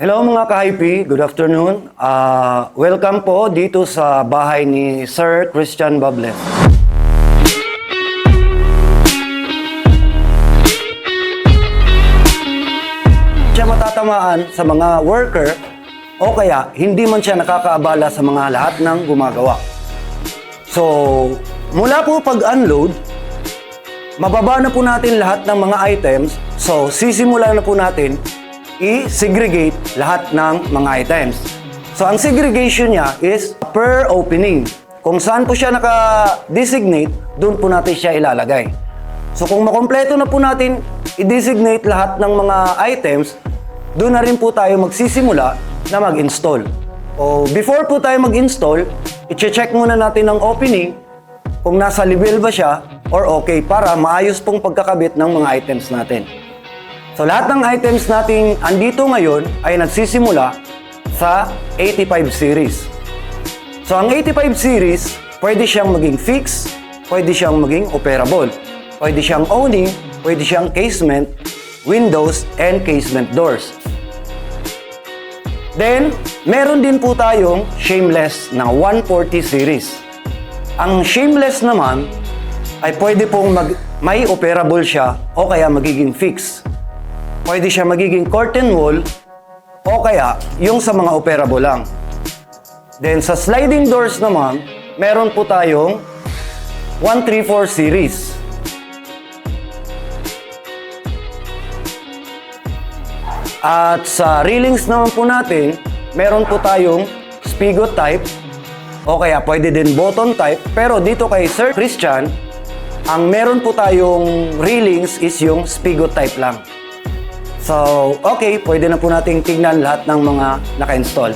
Hello mga ka-hype, good afternoon. Welcome po dito sa bahay ni Sir Christian Bables. Siya matatamaan sa mga worker o kaya hindi man siya nakakaabala sa mga lahat ng gumagawa. So, mula po pag-unload, mababa na po natin lahat ng mga items. So, sisimulan na po natin i-segregate lahat ng mga items. So, ang segregation niya is per opening. Kung saan po siya naka-designate, doon po natin siya ilalagay. So, kung makompleto na po natin i-designate lahat ng mga items, doon na rin po tayo magsisimula na mag-install. O before po tayo mag-install, i-check muna natin ang opening kung nasa level ba siya or okay para maayos pong pagkakabit ng mga items natin. So lahat ng items natin andito ngayon ay nagsisimula sa 85 series. So ang 85 series, pwede siyang maging fixed, pwede siyang maging operable, pwede siyang owning, pwede siyang casement, windows, and casement doors. Then, meron din po tayong shameless na 140 series. Ang shameless naman ay pwede pong may operable siya o kaya magiging fixed. Pwede siya magiging curtain wall o kaya yung sa mga operable lang. Then sa sliding doors naman, meron po tayong 134 series. At sa railings naman po natin, meron po tayong spigot type o kaya pwede din button type. Pero dito kay Sir Christian, ang meron po tayong railings is yung spigot type lang. So, okay, pwede na po nating tignan lahat ng mga naka-install.